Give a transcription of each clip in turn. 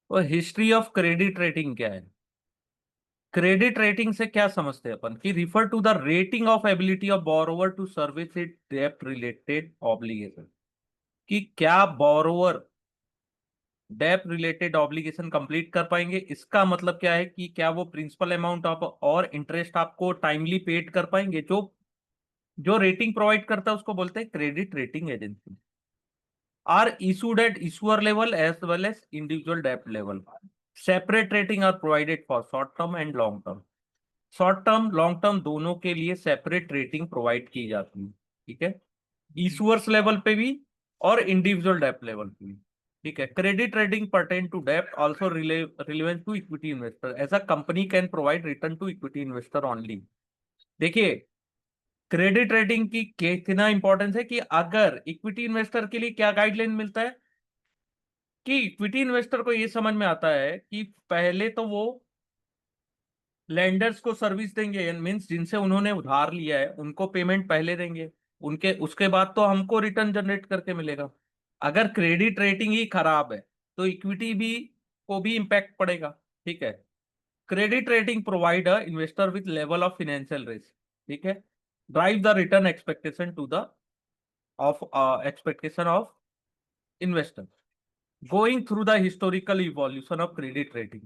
और history of credit rating क्या है? क्रेडिट रेटिंग से क्या समझते हैं अपन कि refer to the rating of ability of borrower to service it डेब्ट रिलेटेड ऑब्लिगेशन, कि क्या बोरोवर डेब्ट रिलेटेड ऑब्लिगेशन कंप्लीट कर पाएंगे। इसका मतलब क्या है कि क्या वो प्रिंसिपल अमाउंट ऑफ और इंटरेस्ट आपको टाइमली पेड कर पाएंगे। जो जो रेटिंग प्रोवाइड करता है उसको बोलते हैं credit rating agency. Are issued at issuer level as well as individual डेब्ट level. Separate rating are provided for short term and long term. Short term long term दोनों के लिए सेपरेट रेटिंग प्रोवाइड की जाती है। ठीक है, इशूअर्स लेवल पे भी और इंडिविजुअल डेप्ट लेवल पे भी। ठीक है, क्रेडिट रेटिंग पर्टेन टू डेप्ट also relevant to equity investor, as a company can provide return to equity investor only. देखिए, क्रेडिट रेटिंग की कितना इंपॉर्टेंस है कि अगर इक्विटी इन्वेस्टर के लिए क्या गाइडलाइन मिलता है कि इक्विटी इन्वेस्टर को ये समझ में आता है कि पहले तो वो लेंडर्स को सर्विस देंगे, मींस जिनसे उन्होंने उधार लिया है उनको पेमेंट पहले देंगे, उनके उसके बाद तो हमको रिटर्न जनरेट करके मिलेगा। अगर क्रेडिट रेटिंग ही खराब है तो इक्विटी भी को भी इम्पैक्ट पड़ेगा। ठीक है, credit rating provide a investor with level of financial risk. ठीक है, drive the return expectation to the of expectation of investor. Going through the historical evolution of credit rating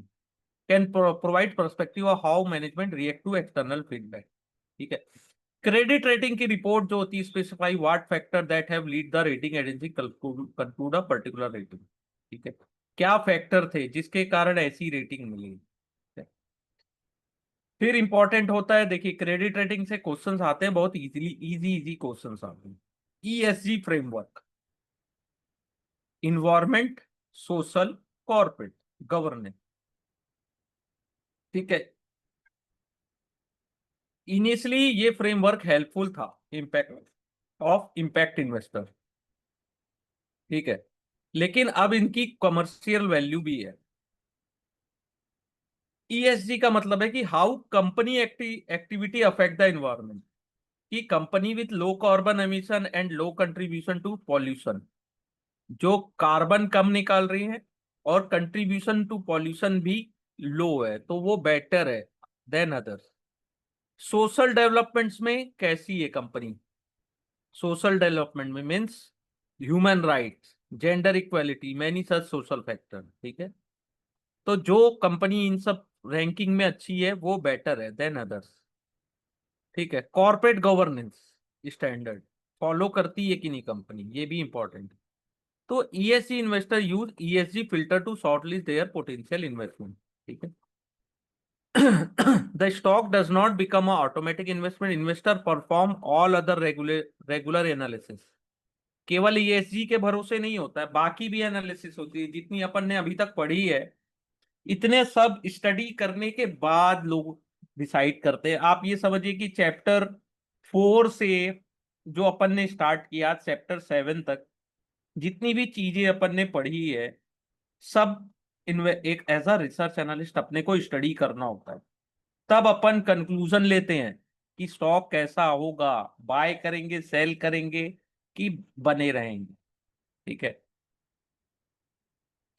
can provide perspective of how management react to external feedback. ठीक है, credit rating की report जो होती है specify what factor that have lead the rating agency conclude a particular rating. ठीक है, क्या factor थे जिसके कारण ऐसी रेटिंग मिली। फिर इंपॉर्टेंट होता है, देखिए क्रेडिट रेटिंग से क्वेश्चंस आते हैं बहुत इजीली, इजी इजी क्वेश्चंस आते हैं। ESG framework, environment, social, corporate governance. ठीक है, इनिशियली ये फ्रेमवर्क हेल्पफुल था इम्पैक्ट ऑफ इम्पैक्ट इन्वेस्टर। ठीक है, लेकिन अब इनकी कमर्शियल वैल्यू भी है। ईएसजी का मतलब है कि how company activity affect the environment, कि company with low carbon emission and low contribution to pollution, जो कार्बन कम निकाल रही है और कंट्रीब्यूशन टू पॉल्यूशन भी लो है, तो वो बेटर है देन अदर्स। सोशल डेवलपमेंट्स में कैसी है कंपनी, सोशल डेवलपमेंट में means human rights, gender equality, many such social factor. ठीक है, तो जो कंपनी इन सब रैंकिंग में अच्छी है वो बेटर है देन अदर्स। ठीक है, कॉर्पोरेट गवर्नेंस स्टैंडर्ड फॉलो करती है कि नहीं कंपनी, ये भी इंपॉर्टेंट। तो ESG investor use ESG filter to shortlist their potential investment. ठीक है, the stock does not become a automatic investment, investor perform all other regular analysis. केवल ईएसजी के भरोसे नहीं होता है, बाकी भी एनालिसिस होती है जितनी अपन ने अभी तक पढ़ी है। इतने सब स्टडी करने के बाद लोग डिसाइड करते हैं। आप ये समझिए कि चैप्टर 4 से जो अपन ने स्टार्ट किया चैप्टर 7 तक जितनी भी चीजें अपन ने पढ़ी है सब एक एज अ रिसर्च एनालिस्ट अपने को स्टडी करना होता है। तब अपन कंक्लूजन लेते हैं कि स्टॉक कैसा होगा, बाय करेंगे सेल करेंगे कि बने रहेंगे। ठीक है,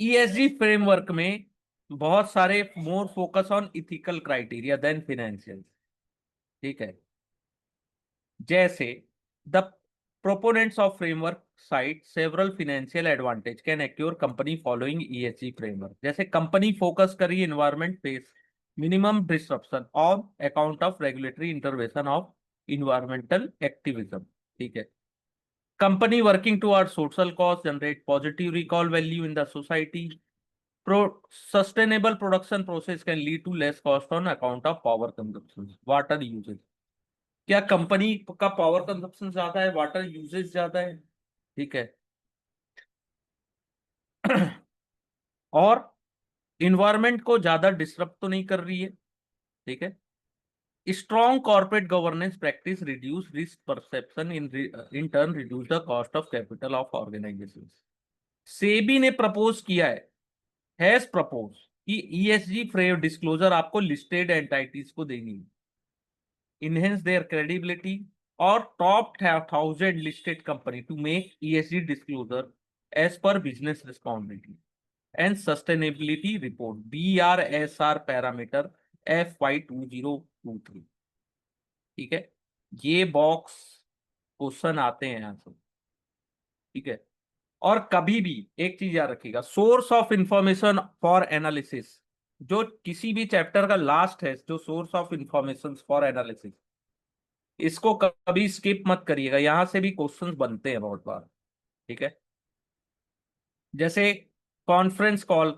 ईएसजी फ्रेमवर्क में बहुत सारे more focus on ethical criteria than financial. ठीक है, जैसे the proponents of framework cite several financial advantage can accrue company following ESG framework. जैसे कंपनी फोकस करी environment face minimum disruption on account of regulatory intervention of environmental activism. ठीक है, company working towards social cause generate positive recall value in the society. Sustainable production process can lead to less cost on account of power consumption, water usage। क्या company का power consumption ज्यादा है, water usage ज्यादा है। ठीक है, और environment को ज्यादा डिस्टर्ब तो नहीं कर रही है। ठीक है, strong corporate governance practice reduce risk perception in turn reduce the cost of capital of organisation. SEBI ने प्रपोज किया है, हैज प्रपोज कि ईएसजी फ्रेम डिस्क्लोजर आपको लिस्टेड एंटाइटीज को देनी है, इनहेंस देयर क्रेडिबिलिटी, और top 1000 listed company to make ESG disclosure as per business responsibility. And sustainability report BRSR parameter FY 2023। ठीक है, ये बॉक्स क्वेश्चन आते हैं यहाँ से। ठीक है, और कभी भी एक चीज याद रखिएगा, source of information for analysis, जो किसी भी चैप्टर का लास्ट है, जो source of information for analysis, इसको कभी स्किप मत करिएगा, यहां से भी क्वेश्चंस बनते हैं बहुत बार। ठीक है, जैसे conference call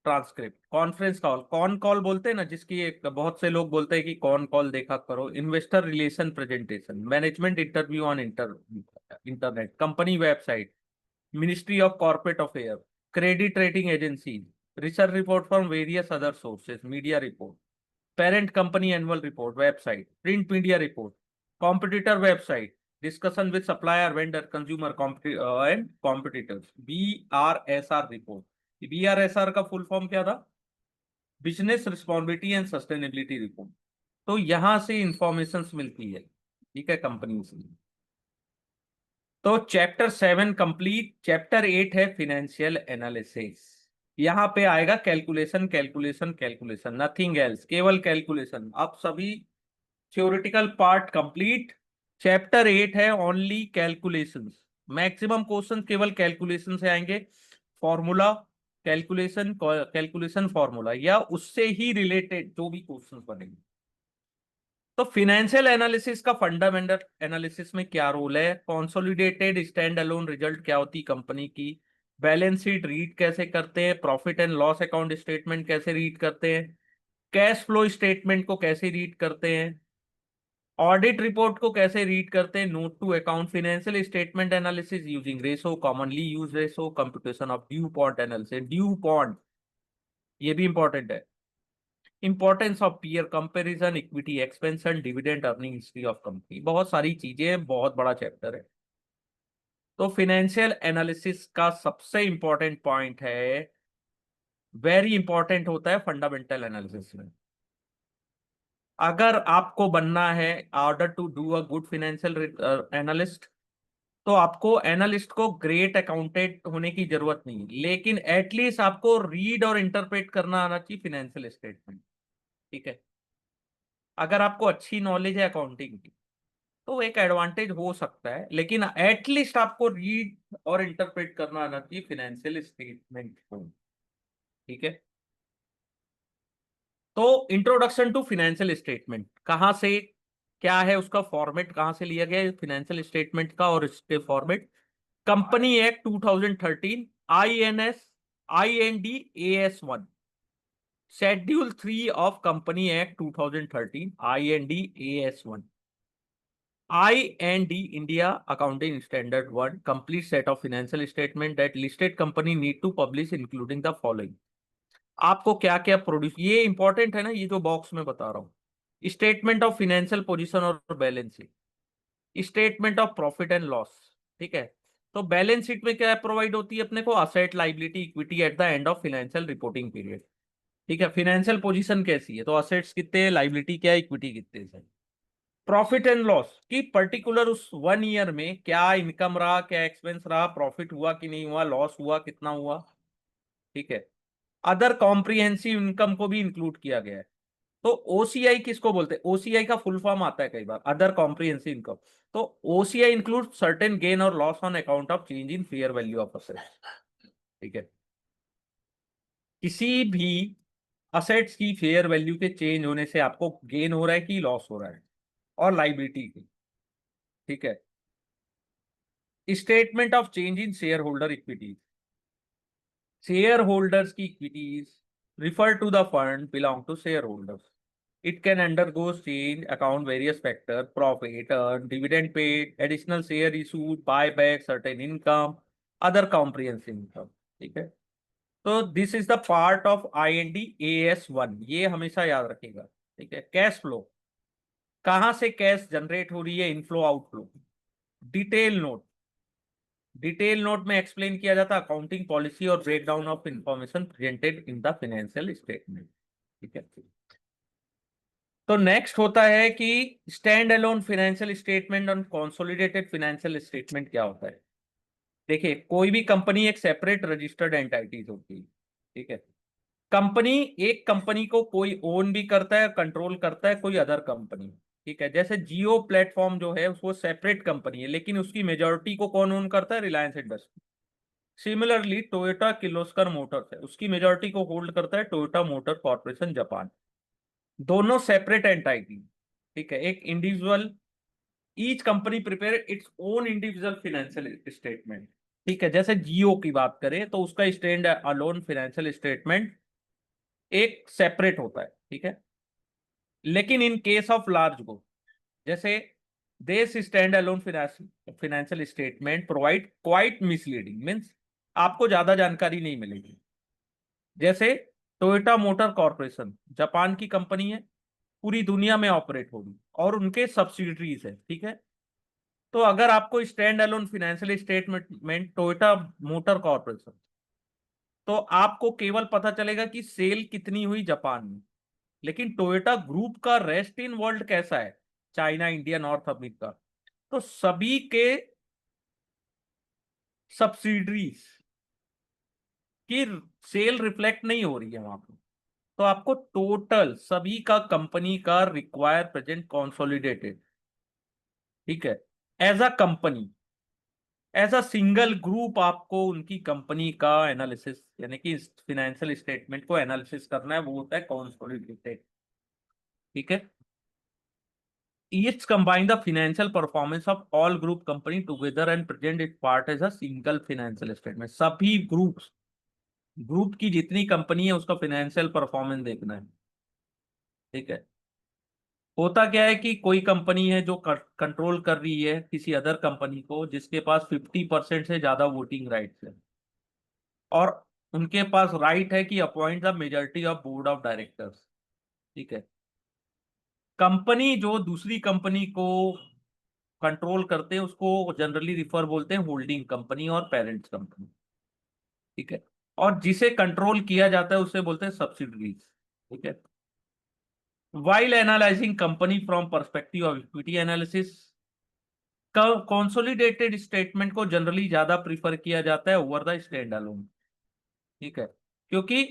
transcript, conference call, con call बोलते हैं ना, जिसकी एक बहुत से लोग बोलते हैं कि कॉन कॉल देखा करो, investor relation presentation, management interview on internet, company website, ministry of corporate affair, credit rating agency, research report from various other sources, media report, parent company annual report, website, print media report, competitor website, discussion with supplier, vendor, consumer, and competitors, BRSR report। BRSR का full form क्या था? Business responsibility and sustainability report. तो यहां से information मिलती है, ठीक है, कंपनी से। तो चैप्टर 7 कंप्लीट, चैप्टर 8 है फिनेंशियल एनालिसिस। यहां पे आएगा calculation calculation calculation, nothing else, केवल कैलकुलेशन। अब सभी थ्योरेटिकल पार्ट कंप्लीट, चैप्टर 8 है ओनली कैलकुलेशंस। मैक्सिमम क्वेश्चन केवल कैलकुलेशन से आएंगे, फॉर्मूला कैलकुलेशन, कैलकुलेशन फॉर्मूला, या उससे ही रिलेटेड जो भी क्वेश्चन बनेंगे। तो फिनेंशियल एनालिसिस का फंडामेंटल एनालिसिस में क्या रोल है? कंसोलिडेटेड स्टैंड अलोन रिजल्ट क्या होती कंपनी की, बैलेंस शीट रीड कैसे करते हैं, profit and loss account statement कैसे रीड करते हैं, कैश फ्लो स्टेटमेंट को कैसे रीड करते हैं, ऑडिट रिपोर्ट को कैसे रीड करते हैं, note to account, financial statement analysis using ratio, commonly use ratio, computation of DuPont analysis, DuPont ये भी इंपॉर्टेंट है, importance of peer comparison, equity expansion, dividend earning history of company, बहुत सारी चीजें, बहुत बड़ा चैप्टर है। तो फाइनेंशियल एनालिसिस का सबसे इंपॉर्टेंट पॉइंट है, वेरी इंपॉर्टेंट होता है फंडामेंटल एनालिसिस में। अगर आपको बनना है, order to do a good financial analyst, तो आपको एनालिस्ट को ग्रेट अकाउंटेंट होने की जरूरत नहीं, लेकिन एटलीस्ट आपको रीड और इंटरप्रेट करना आना चाहिए फाइनेंशियल स्टेटमेंट। ठीक है, अगर आपको अच्छी नॉलेज है अकाउंटिंग की तो एक एडवांटेज हो सकता है, लेकिन एटलीस्ट आपको रीड और इंटरप्रेट करना आना चाहिए फाइनेंशियल स्टेटमेंट को। ठीक है, तो इंट्रोडक्शन टू फाइनेंशियल स्टेटमेंट कहां से, क्या है उसका फॉर्मेट, कहां से लिया गया है फाइनेंशियल स्टेटमेंट का और इसके format? Company act 2013, INS IND-AS 1, schedule 3 of company act 2013, IND-AS 1, IND India Accounting Standard 1, complete set of financial statement that listed company need to publish including the following। आपको क्या क्या प्रोड्यूस, ये important है ना, ये जो बॉक्स में बता रहा हूं, स्टेटमेंट ऑफ फाइनेंशियल पोजीशन और balance sheet, statement of profit and loss. ठीक है, तो बैलेंस शीट में क्या प्रोवाइड होती है अपने को? Asset, liability, equity at the end of financial reporting period. ठीक है, फाइनेंशियल पोजीशन कैसी है, तो असेट्स कितने, लाइबिलिटी क्या, इक्विटी कितने है। प्रॉफिट एंड लॉस की पर्टिकुलर उस 1 ईयर में क्या इनकम रहा, क्या एक्सपेंस रहा, प्रॉफिट हुआ कि नहीं हुआ, लॉस हुआ कितना हुआ। ठीक है, अदर कॉम्प्रिहेंसिव इनकम को भी इंक्लूड किया गया है। तो ओसीआई किसको बोलते हैं? ओसीआई का फुल फॉर्म आता है कई बार, अदर कॉम्प्रिहेंसिव इनकम। तो ओसीआई इंक्लूड सर्टेन गेन और loss on account of change in fair value of assets. ठीक है, किसी भी असेट्स की फेयर वैल्यू के चेंज होने से आपको गेन हो रहा है कि लॉस हो रहा है, और लाइबिलिटी की। ठीक है, statement of change in share holder equity, share holders की equities refer to the fund belong to share holders, it can undergo change account various factor, profit earned, dividend paid, additional share issued, buyback, certain income, other comprehensive income। ठीक है, तो this is the part of IND-AS 1, ये हमेशा याद रखिएगा। ठीक है, cash flow, कहां से कैश जनरेट हो रही है, inflow outflow. Detail note, detail note में एक्सप्लेन किया जाता है अकाउंटिंग पॉलिसी और breakdown of information presented in the financial statement. ठीक है, तो नेक्स्ट होता है कि स्टैंड अलोन फाइनेंशियल स्टेटमेंट और कंसोलिडेटेड फाइनेंशियल स्टेटमेंट क्या होता है। देखिए, कोई भी कंपनी एक सेपरेट रजिस्टर्ड एंटिटीज होती है। ठीक है। कंपनी, एक कंपनी को कोई ओन भी करता है, कंट्रोल करता है कोई अदर कंपनी। ठीक है, जैसे जियो प्लेटफॉर्म जो है उसको सेपरेट कंपनी है, लेकिन उसकी मेजोरिटी को कौन ओन करता है? Reliance industry. Similarly Toyota Kirloskar Motors है, उसकी मेजोरिटी को होल्ड करता है टोयोटा मोटर कॉर्पोरेशन जापान। दोनों सेपरेट एंटाइटी। ठीक है, एक individual, each company prepare its own individual financial statement. ठीक है, जैसे जियो की बात करें तो उसका स्टैंड अलोन फाइनेंशियल स्टेटमेंट एक सेपरेट होता है। ठीक है, लेकिन in case of large group, जैसे देश stand alone financial statement provide quite misleading, means आपको ज्यादा जानकारी नहीं मिलेगी। जैसे टोयोटा मोटर कॉर्पोरेशन जापान की कंपनी है, पूरी दुनिया में ऑपरेट होगी और उनके सब्सिडरीज है। ठीक है, तो अगर आपको stand alone financial statement Toyota motor corporation, तो आपको केवल पता चलेगा कि सेल कितनी हुई जापान में, लेकिन टोयोटा ग्रुप का रेस्ट इन वर्ल्ड कैसा है? चाइना, इंडिया, नॉर्थ अमेरिका, तो सभी के सब्सिडरीज की सेल रिफ्लेक्ट नहीं हो रही है वहां पर। तो आपको टोटल सभी का कंपनी का रिक्वायर प्रेजेंट कंसोलिडेटेड, ठीक है, as a company, as a single group आपको उनकी कंपनी का एनालिसिस, यानी कि फाइनेंशियल स्टेटमेंट को एनालिसिस करना है, वो होता है कंसोलिडेटेड। ठीक है, each combine the financial performance of all group company together and present its part as a single financial statement। सभी ग्रुप्स, ग्रुप की जितनी कंपनी है उसका फाइनेंशियल परफॉर्मेंस देखना है। ठीक है, होता क्या है कि कोई कंपनी है जो कंट्रोल कर रही है किसी अदर कंपनी को, जिसके पास 50% से ज्यादा वोटिंग राइट्स है, और उनके पास राइट है कि appoint the majority of board of directors. ठीक है, कंपनी जो दूसरी कंपनी को कंट्रोल करते हैं उसको जनरली रिफर बोलते हैं होल्डिंग कंपनी और पेरेंट्स कंपनी। ठीक है, और जिसे कंट्रोल किया जाता है उसे बोलते हैं सब्सिडरीज। ठीक है, while analysing company from perspective of equity analysis, consolidated statement को जनरली ज्यादा प्रीफर किया जाता है ओवर द स्टैंड अलोन। ठीक है, क्योंकि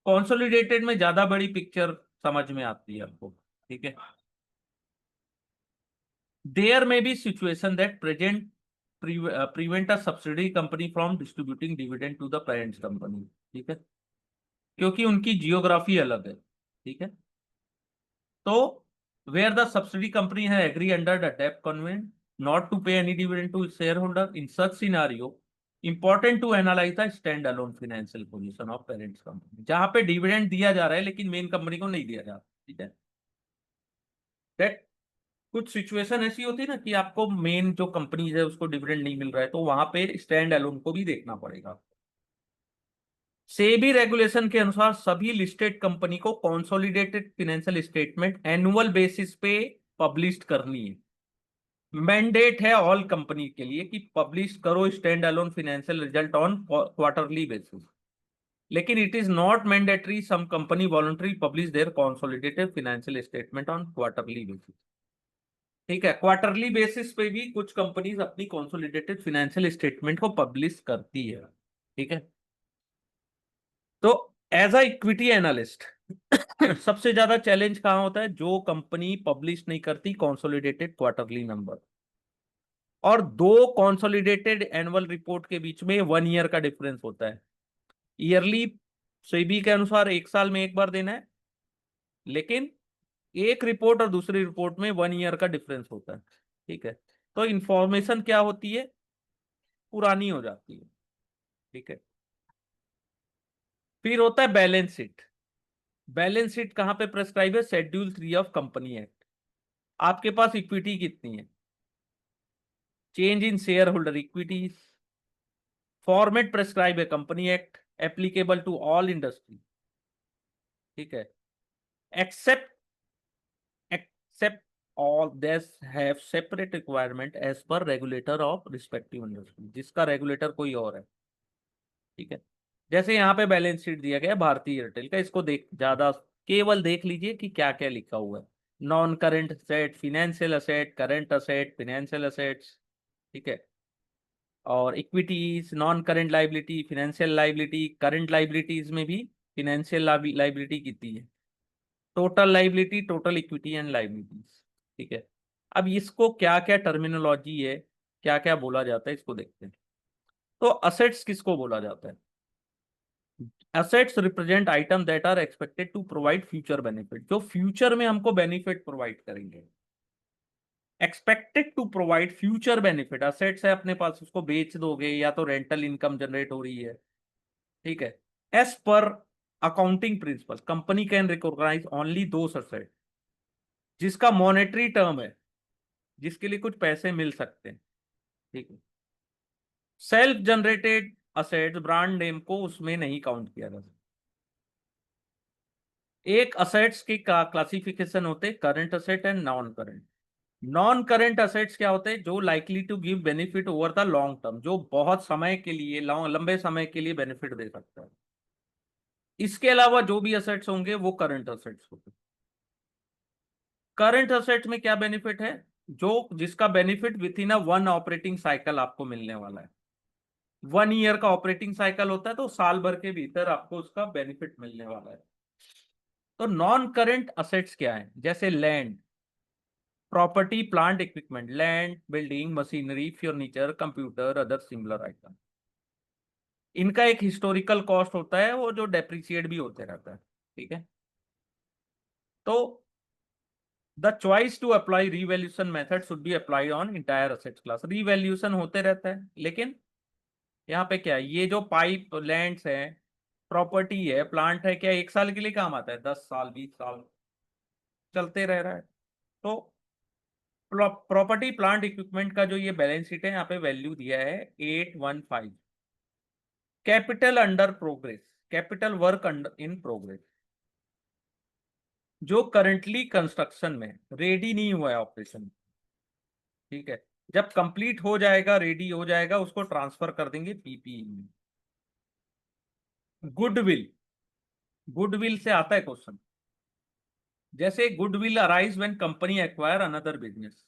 कंसोलिडेटेड में ज्यादा बड़ी पिक्चर समझ में आती है आपको। ठीक है, there may be situation that present prevent a subsidiary company from distributing dividend to the parent company। ठीक है, क्योंकि उनकी जियोग्राफी अलग है। ठीक है, तो वेयर द सब्सिडी कंपनी है एग्री अंडर द डेब्ट covenant not to pay any dividend to share holder, in such scenario important to analyse the stand alone financial position of parents company, जहां पे dividend दिया जा रहा है लेकिन main company को नहीं दिया जा रहा। ठीक है, दैट कुछ सिचुएशन ऐसी होती है ना कि आपको मेन जो कंपनीज है उसको डिविडेंड नहीं मिल रहा है, तो वहां पे स्टैंड अलोन को भी देखना पड़ेगा। सेबी रेगुलेशन के अनुसार सभी लिस्टेड कंपनी को consolidated financial statement annual basis पे पब्लिश करनी है। मैंडेट है ऑल कंपनी के लिए कि पब्लिश करो stand alone financial result on quarterly basis, लेकिन it is not mandatory, some company voluntary publish their consolidated financial statement on quarterly basis. ठीक है, क्वार्टरली बेसिस पे भी कुछ कंपनीज अपनी कंसोलिडेटेड फाइनेंशियल स्टेटमेंट को पब्लिश करती है। ठीक है, तो एज अ इक्विटी एनालिस्ट सबसे ज्यादा चैलेंज कहां होता है? जो कंपनी पब्लिश नहीं करती कंसोलिडेटेड क्वार्टरली नंबर, और दो कंसोलिडेटेड एनुअल रिपोर्ट के बीच में 1 ईयर का डिफरेंस होता है। ईयरली सेबी के अनुसार एक साल में एक बार देना है, लेकिन एक रिपोर्ट और दूसरी रिपोर्ट में 1 ईयर का डिफरेंस होता है। ठीक है, तो इंफॉर्मेशन क्या होती है? पुरानी हो जाती है। ठीक है, फिर होता है बैलेंस शीट। बैलेंस शीट कहां पे प्रेस्क्राइब है? Schedule 3 of company act. आपके पास इक्विटी कितनी है, change in share holder equities, format prescribe है company act, applicable to all industry. ठीक है, except except all this have separate requirement as per regulator of respective industry, जिसका regulator कोई और है। ठीक है, जैसे यहाँ पे बैलेंस शीट दिया गया है भारतीय एयरटेल का, इसको देख ज्यादा केवल देख लीजिए कि क्या क्या लिखा हुआ है। Non current asset, financial asset, current asset, financial assets. ठीक है, और equities, non current liability, financial liability, current liabilities में भी फिनेंशियल लाइबिलिटी कितनी है, total liability, total equity and liabilities. ठीक है, अब इसको क्या क्या टर्मिनोलॉजी है, क्या क्या बोला जाता है, इसको देखते हैं। तो असेट्स किसको बोला जाता है? Assets represent item that are expected to provide future benefit, जो फ्यूचर में हमको बेनिफिट प्रोवाइड करेंगे। Expected to provide future benefit, assets है अपने पास, उसको बेच दोगे या तो रेंटल इनकम जनरेट हो रही है। ठीक है, as per accounting principle company can recognise only those asset जिसका मॉनेटरी टर्म है, जिसके लिए कुछ पैसे मिल सकते हैं। ठीक है, self generated assets, brand name को उसमें नहीं काउंट किया जा सकता। एक असेट्स की क्लासिफिकेशन होते हैं current asset and non current. Non current assets क्या होते हैं? जो likely to give benefit over the long term, जो बहुत समय के लिए, लंबे समय के लिए बेनिफिट दे सकता है। इसके अलावा जो भी असेट्स होंगे वो करंट असेट्स होंगे। करंट असेट्स में क्या बेनिफिट है? जो जिसका benefit with in a one operating cycle आपको मिलने वाला है। 1 ईयर का ऑपरेटिंग साइकिल होता है, तो साल भर के भीतर आपको उसका बेनिफिट मिलने वाला है। तो नॉन करंट असेट्स क्या है? जैसे land, property, plant equipment, land, building, machinery, furniture, computer, other similar item. इनका एक हिस्टोरिकल कॉस्ट होता है, वो जो डेप्रिसिएट भी होते रहता है। ठीक है, तो the choice to apply revaluation method should be applied on entire asset class. Revaluation होते रहता है, लेकिन यहाँ पे क्या है, ये जो पाइप लैंड्स है, प्रॉपर्टी है, प्लांट है, क्या एक साल के लिए काम आता है? 10 साल, 20 साल चलते रह रहा है। तो प्रॉपर्टी, प्लांट, इक्विपमेंट का जो ये बैलेंस शीट है, यहाँ पे वैल्यू दिया है 815। Capital under progress, capital work under in progress, जो करंटली कंस्ट्रक्शन में, रेडी नहीं हुआ है ऑपरेशन। ठीक है, जब कंप्लीट हो जाएगा, रेडी हो जाएगा, उसको ट्रांसफर कर देंगे पीपीई में। गुडविल, गुडविल से आता है क्वेश्चन। जैसे goodwill arise when company acquire another business.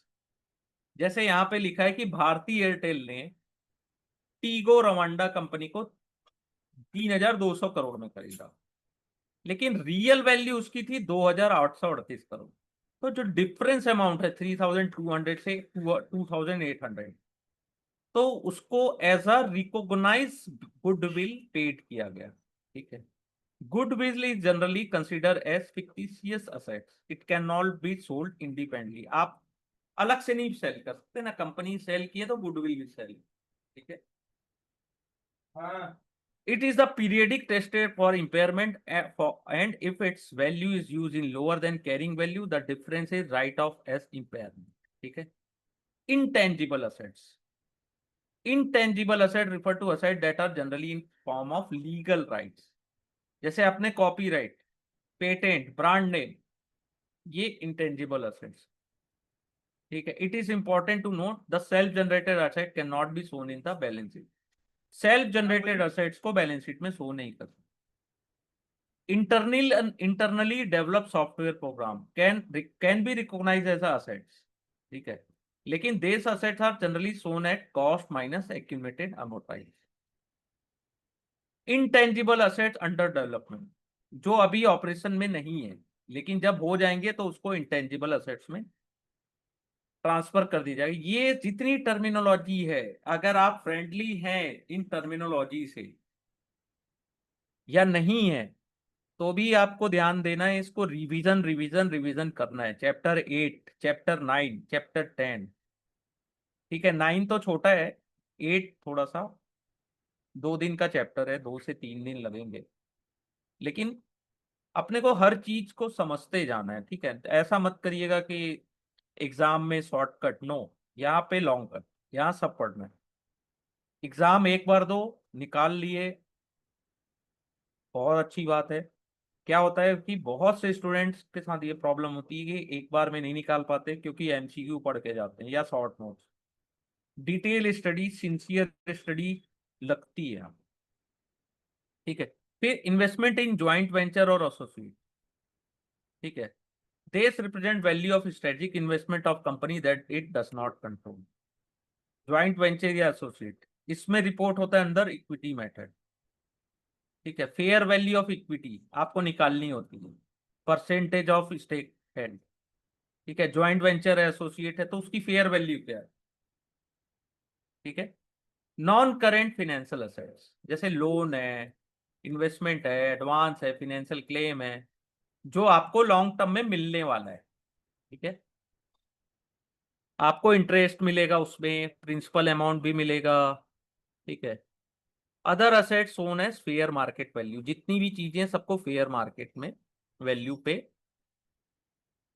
जैसे यहां पे लिखा है कि भारती एयरटेल ने टीगो रवांडा कंपनी को 3,200 करोड़ में खरीदा, लेकिन रियल वैल्यू उसकी थी 2,838 करोड़। तो जो डिफरेंस अमाउंट है 3,200 से 2,800, तो उसको as a recognise goodwill paid किया गया। ठीक है, goodwill is generally consider as fictitious assets, it can not be sold independently. आप अलग से नहीं सेल कर सकते ना, कंपनी सेल की है तो गुडविल भी सेल। ठीक है, हाँ, it is the periodic tested for impairment and if its value is used in lower than carrying value, the difference is write off as impairment. ठीक है, intangible assets, intangible asset refer to asset that are generally in form of legal rights। जैसे अपने copyright, patent, brand name, ये intangible assets. ठीक है, it is important to note the self generated asset can not be shown in the balance sheet. Self generated assets को balance sheet में show नहीं कर सकते। internally developed software program can be recognized as assets। ठीक है, लेकिन these assets are generally shown at cost minus accumulated amortized। intangible assets under development, जो अभी ऑपरेशन में नहीं है, लेकिन जब हो जाएंगे तो उसको इंटेंजिबल असेट्स में ट्रांसफर कर दी जाएगी। ये जितनी टर्मिनोलॉजी है, अगर आप फ्रेंडली हैं इन टर्मिनोलॉजी से या नहीं है, तो भी आपको ध्यान देना है, इसको रिवीजन रिवीजन रिवीजन करना है। Chapter 8, chapter 9, chapter 10। ठीक है, 9 तो छोटा है, 8 थोड़ा सा 2 दिन का चैप्टर है, 2 से 3 दिन लगेंगे, लेकिन अपने को हर चीज को समझते जाना है। ठीक है, ऐसा मत करिएगा कि एग्जाम में शॉर्टकट, नो, यहाँ पे लॉन्ग कट, यहाँ सब पढ़ना है। एग्जाम एक बार दो, निकाल लिए, बहुत अच्छी बात है। क्या होता है कि बहुत से स्टूडेंट्स के साथ ये प्रॉब्लम होती है कि एक बार में नहीं निकाल पाते, क्योंकि एमसीक्यू पढ़ के जाते हैं या short notes. Detail study, sincere study लगती है। ठीक है, फिर इन्वेस्टमेंट इन ज्वाइंट वेंचर और एसोसिएट। ठीक है, this represent value of strategic investment of company that it does not control. Joint venture या एसोसिएट, इसमें रिपोर्ट होता है अंदर इक्विटी मेथड। ठीक है, फेयर वैल्यू ऑफ इक्विटी आपको निकालनी होती है, परसेंटेज ऑफ स्टेक हेल्ड। ठीक है, ज्वाइंट वेंचर है, एसोसिएट है, तो उसकी फेयर वैल्यू क्या है। ठीक है, नॉन करेंट फिनेंशियल असेट्स जैसे लोन है, इन्वेस्टमेंट है, एडवांस है, फिनेंशियल क्लेम है, जो आपको लॉन्ग टर्म में मिलने वाला है। ठीक है, आपको इंटरेस्ट मिलेगा, उसमें प्रिंसिपल अमाउंट भी मिलेगा। ठीक है, other assets soon as fair market value, जितनी भी चीजें सबको फेयर मार्केट में वैल्यू पे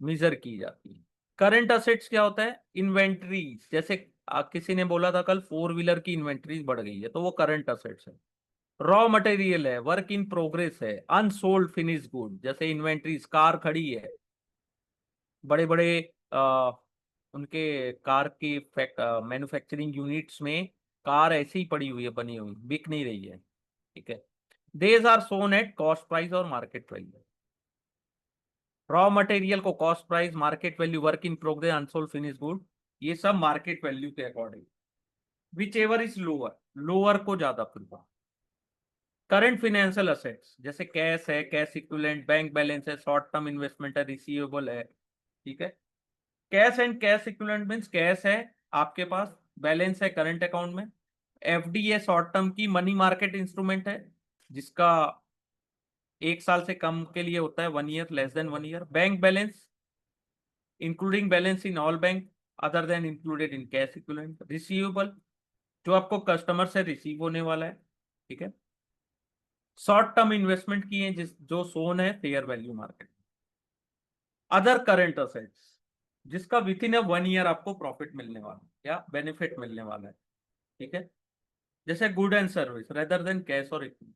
मेजर की जाती है। करंट असेट्स क्या होता है, इन्वेंट्रीज, जैसे किसी ने बोला था कल 4 व्हीलर की इन्वेंट्रीज बढ़ गई है, तो वो करंट असेट्स है। रॉ मटेरियल है, वर्क इन प्रोग्रेस है, अनसोल्ड फिनिश गुड, जैसे इन्वेंट्रीज, कार खड़ी है, बड़े बड़े उनके कार की मैन्युफैक्चरिंग यूनिट्स में कार ऐसे ही पड़ी हुई है, बनी हुई, बिक नहीं रही है। ठीक है, these are shown at cost price और मार्केट वैल्यू। रॉ मटेरियल को cost price, market value, work in progress, unsold finish good, ये सब मार्केट वैल्यू के according, which ever is lower, lower को ज्यादा प्रिफर। करंट फिनेंशियल असेट्स जैसे cash है, cash equivalent, bank balance है, short term investment है, रिसीवेबल है। ठीक है, cash and cash equivalent means cash है आपके पास, बैलेंस है करंट अकाउंट में, एफडी है शॉर्ट टर्म की मनी मार्केट इंस्ट्रूमेंट है, जिसका 1 साल से कम के लिए होता है, 1 year, less than 1 year. Bank balance including balance in all bank other than included in cash equivalent. Receivable जो आपको कस्टमर से रिसीव होने वाला है। ठीक है, शॉर्ट टर्म इन्वेस्टमेंट की है जिस जो सोन है fair value market. Other current assets जिसका विद इन 1 ईयर आपको प्रॉफिट मिलने वाला है या बेनिफिट मिलने वाला है। ठीक है, जैसे good and service rather than cash और इक्विटी।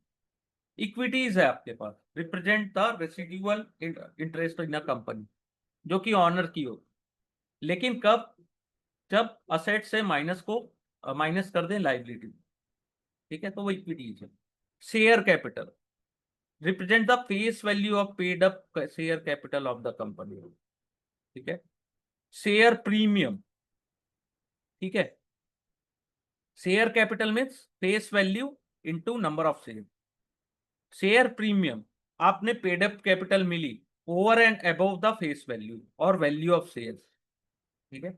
इक्विटीज है आपके पास, represent the residual interest in a company, जो कि ऑनर की हो, लेकिन कब, जब असेट से माइनस को माइनस कर दें लाइबिलिटी। ठीक है, तो वो इक्विटीज है। Share capital represent the face value of paid up share capital of the company. ठीक है, शेयर प्रीमियम। ठीक है, share capital means face value into number of share. Share premium आपने पेड अप कैपिटल मिली over and above the face value और value of share. ठीक है,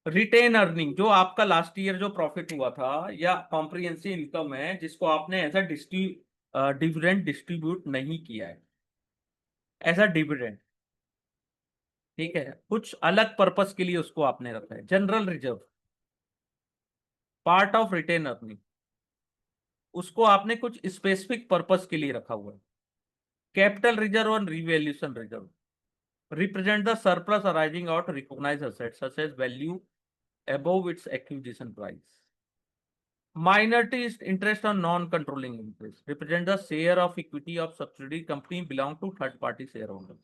retain earning जो आपका लास्ट ईयर जो प्रॉफिट हुआ था या कॉम्प्रिहेंसिव इनकम है, जिसको आपने एज अ डिविडेंड डिस्ट्रीब्यूट नहीं किया है, एज अ डिविडेंड। ठीक है, कुछ अलग पर्पस के लिए उसको आपने रखा है। General reserve part of retained earning, उसको आपने कुछ स्पेसिफिक पर्पस के लिए रखा हुआ है। कैपिटल रिजर्व और revaluation reserve represent the surplus arising out recognised assets such as value above its acquisition price. Minority interest on non-controlling interest represent the share of equity of subsidiary company belong to third party shareholders.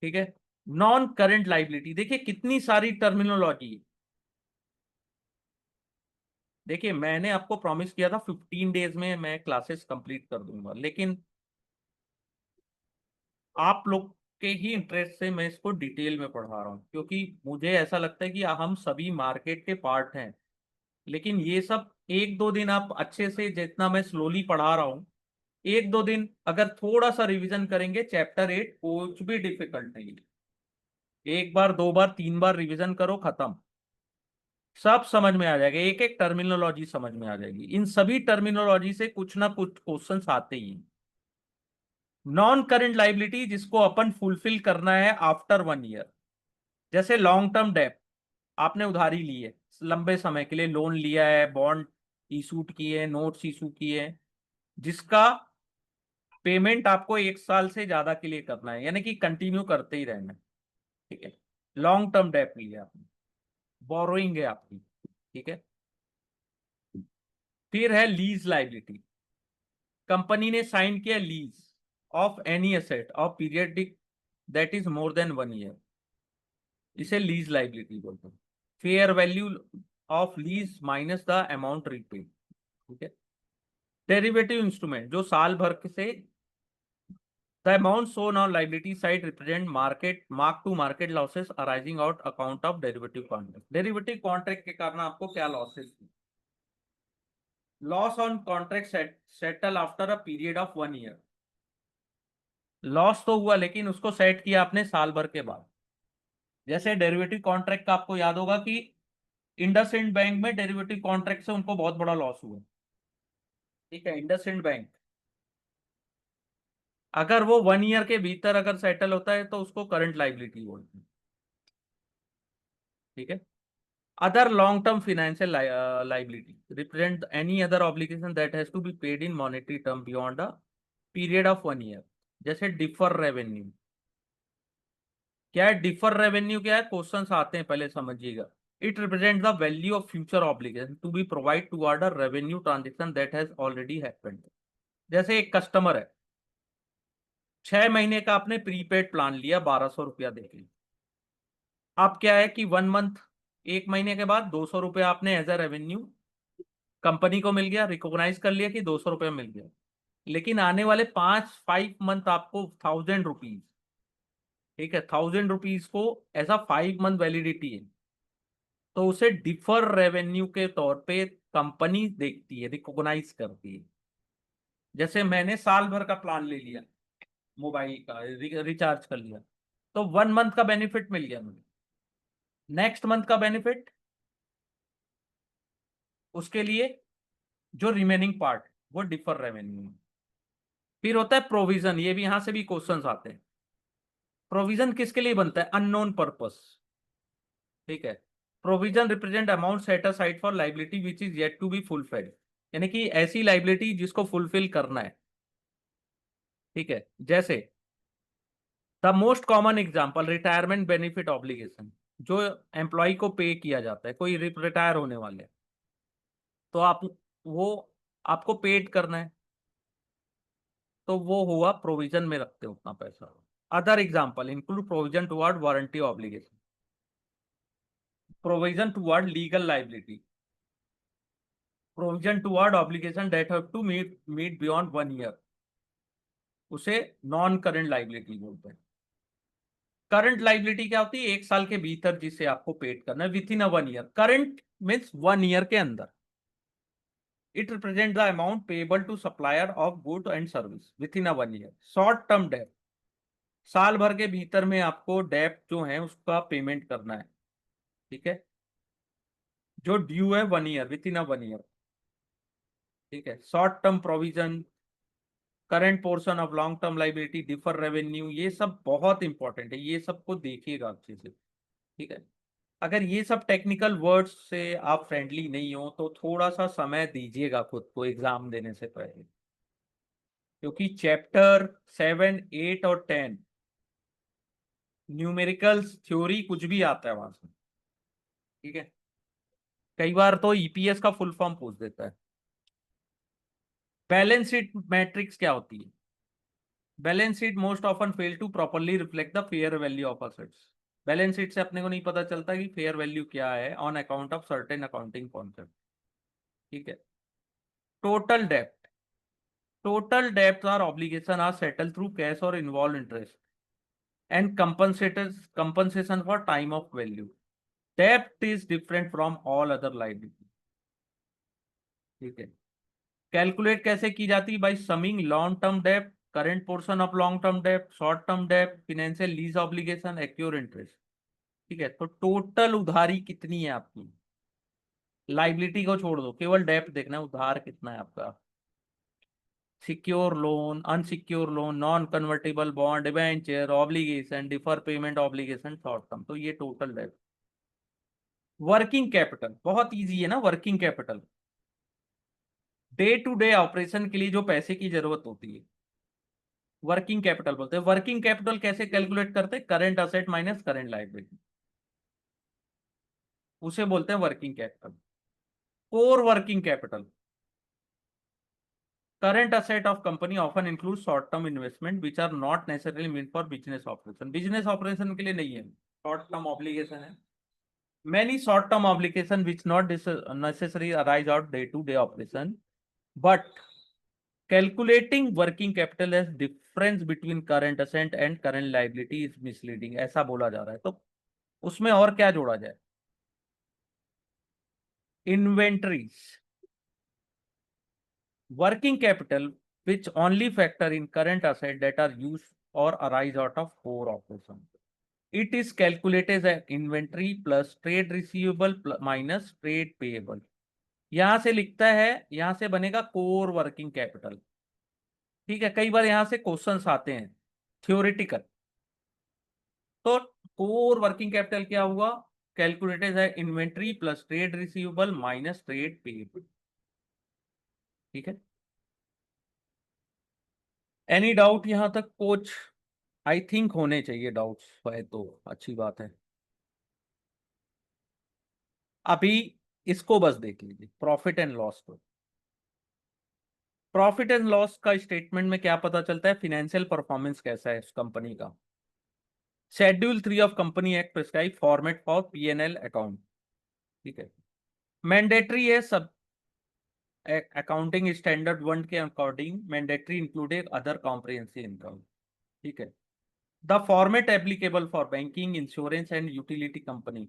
ठीक है, non current liability, देखिए कितनी सारी terminology. देखिए मैंने आपको promise किया था 15 डेज में मैं क्लासेस कंप्लीट कर दूंगा, लेकिन आप लोग के ही इंटरेस्ट से मैं इसको डिटेल में पढ़ा रहा हूँ, क्योंकि मुझे ऐसा लगता है कि हम सभी मार्केट के पार्ट हैं। लेकिन ये सब 1-2 दिन आप अच्छे से, जितना मैं स्लोली पढ़ा रहा हूँ, 1-2 दिन अगर थोड़ा सा रिवीजन करेंगे, चैप्टर 8 कुछ भी डिफिकल्ट नहीं है। 1 बार 2 बार 3 बार रिवीजन करो, खत्म, सब समझ में आ जाएगा, एक एक टर्मिनोलॉजी समझ में आ जाएगी। इन सभी टर्मिनोलॉजी से कुछ ना कुछ क्वेश्चंस आते ही हैं। नॉन करेंट लाइबिलिटी जिसको अपन फुलफिल करना है आफ्टर 1 ईयर, जैसे लॉन्ग टर्म डेट, आपने उधारी ली है, लंबे समय के लिए लोन लिया है, बॉन्ड इशूड किए, नोट्स इशू किए, जिसका पेमेंट आपको 1 साल से ज्यादा के लिए करना है, यानी कि कंटिन्यू करते ही रहना है। ठीक है, लॉन्ग टर्म डेट लिया आपने, बोरोइंग है आपकी। ठीक है, फिर है लीज लाइबिलिटी, कंपनी ने साइन किया lease of any asset of periodic that is more than 1 year, इसे लीज लाइबिलिटी बोलते हैं। Fair value of lease minus the amount repaid. ठीक है, डेरिवेटिव इंस्ट्रूमेंट जो साल भर से The amount shown on liability side represent mark to market losses arising out account of derivative contract. Derivative contract के कारण आपको क्या losses हुई? Loss on contract settle after a period of 1 year. Loss तो हुआ लेकिन उसको सेट किया आपने साल भर के बाद। जैसे डेरिवेटिव कॉन्ट्रैक्ट का आपको याद होगा कि इंडसइंड बैंक में डेरिवेटिव कॉन्ट्रैक्ट से उनको बहुत बड़ा लॉस हुआ। ठीक है, इंडसइंड बैंक अगर वो 1 ईयर के भीतर अगर सेटल होता है तो उसको करंट लाइबिलिटी बोलते हैं। ठीक है, other long term financial liability represent any other obligation that has to be paid in monetary term beyond a period of 1 year. जैसे डिफर रेवेन्यू। क्या है डिफर रेवेन्यू? क्या है, क्वेश्चंस आते हैं, पहले समझिएगा। It represent the value of future obligation to be provide to order revenue transaction that has already happened. जैसे एक कस्टमर है, 6 महीने का आपने प्रीपेड प्लान लिया 1200 रुपया देके। अब क्या है कि 1 मंथ, 1 महीने के बाद 200 रुपया आपने एज ए रेवेन्यू कंपनी को मिल गया, रिकॉग्नाइज कर लिया कि 200 रुपया मिल गया। लेकिन आने वाले 5 मंथ आपको 1000 रुपीज, ठीक है, 1000 रुपीज को एज अ 5 मंथ वैलिडिटी है, तो उसे डिफर रेवेन्यू के तौर पे कंपनी देखती है, रिकॉग्नाइज करती है। जैसे मैंने साल भर का प्लान ले लिया मोबाइल का, रिचार्ज कर लिया, तो 1 मंथ का बेनिफिट मिल गया मुझे। नेक्स्ट मंथ का बेनिफिट उसके लिए जो रिमेनिंग पार्ट वो डिफर रेवेन्यू है। फिर होता है प्रोविजन, ये भी यहां से भी क्वेश्चंस आते हैं। प्रोविजन किसके लिए बनता है? Unknown purpose. ठीक है, provision represent amount set aside for liability which is yet to be fulfilled, यानी कि ऐसी लाइबिलिटी जिसको फुलफिल करना है। ठीक है, जैसे the most common example retirement benefit obligation, जो एम्प्लॉय को पे किया जाता है, कोई रिटायर होने वाले हैं, तो आप वो आपको पेड करना है, तो वो हुआ प्रोविजन में रखते हो उतना पैसा। Other example include provision toward warranty obligation, provision toward legal liability, provision toward obligation that have to meet beyond 1 year, उसे नॉन करंट लाइबिलिटी बोलते हैं। करंट लाइबिलिटी क्या होती है? 1 साल के भीतर जिसे आपको पेड करना है, within a 1 year. Current means 1 year के अंदर। It represent the amount payable to supplier of good and service within a 1 year. Short term debt, साल भर के भीतर में आपको डेट जो है उसका पेमेंट करना है। ठीक है, जो ड्यू है 1 year, with in a 1 year. ठीक है, short term provision, current portion of long term liability, differ revenue, ये सब बहुत इंपॉर्टेंट है, ये सबको देखिएगा अच्छे से। ठीक है, अगर ये सब टेक्निकल वर्ड्स से आप फ्रेंडली नहीं हो तो थोड़ा सा समय दीजिएगा खुद को एग्जाम देने से पहले, क्योंकि चैप्टर 7, 8 और 10 न्यूमेरिकल्स थ्योरी कुछ भी आता है वहां से। ठीक है, कई बार तो ईपीएस का फुल फॉर्म पूछ देता है। बैलेंस शीट मैट्रिक्स क्या होती है? Balance sheet most often fail to properly reflect the fair value of assets. Balance sheet से अपने को नहीं पता चलता कि फेयर वैल्यू क्या है on account of certain accounting concept. ठीक है, टोटल डेप्ट, total debts or obligation are settled through cash or involve interest and compensation for time of value. Debt is different from all other liability. ठीक है, calculate कैसे की जाती है? By summing long term डेप्ट, current portion of long term डेप्ट, short term डेप्ट, financial lease obligation, accrued interest. ठीक है, तो टोटल उधारी कितनी है आपकी? लाइबिलिटी को छोड़ दो, केवल डेप्ट देखना है, उधार कितना है आपका। Secure loan, unsecure loan, non convertible bond, debenture, obligation, defer payment obligation, short term, तो ये टोटल डेट। वर्किंग कैपिटल बहुत इजी है ना। Working capital day to day operation के लिए जो पैसे की जरूरत होती है, वर्किंग कैपिटल बोलते हैं। वर्किंग कैपिटल कैसे कैलकुलेट करते हैं? Current asset minus current liability, उसे बोलते हैं working capital. Core working capital, current asset of company often includes short term investment which are not necessarily meant for business operation। business operation के लिए नहीं है, short term obligation है। many short term obligation which not necessarily arise out day to day operation, but calculating working capital as difference between current asset and current liability is misleading, ऐसा बोला जा रहा है। तो उसमें और क्या जोड़ा जाए? Inventories, working capital which only factor in current assets that are used or arise out of core operation. It is calculated as inventory plus trade receivable minus trade payable. यहां से लिखता है, यहां से बनेगा कोर वर्किंग कैपिटल। ठीक है, कई बार यहां से क्वेश्चंस आते हैं थ्योरेटिकल। तो कोर वर्किंग कैपिटल क्या हुआ? कैलकुलेटेड है inventory plus trade receivable minus trade payable. ठीक है, एनी डाउट यहां तक कोच? आई थिंक होने चाहिए डाउट्स, है तो अच्छी बात है। अभी इसको बस देख लीजिए, प्रॉफिट एंड लॉस को। प्रॉफिट एंड लॉस का स्टेटमेंट में क्या पता चलता है? फाइनेंशियल परफॉर्मेंस कैसा है उस कंपनी का। Schedule 3 of company act prescribe format for P&L account. ठीक है, मैंडेटरी है सब अकाउंटिंग स्टैंडर्ड 1 के according, mandatory included other comprehensive income. ठीक है, the format applicable for banking, insurance and utility company,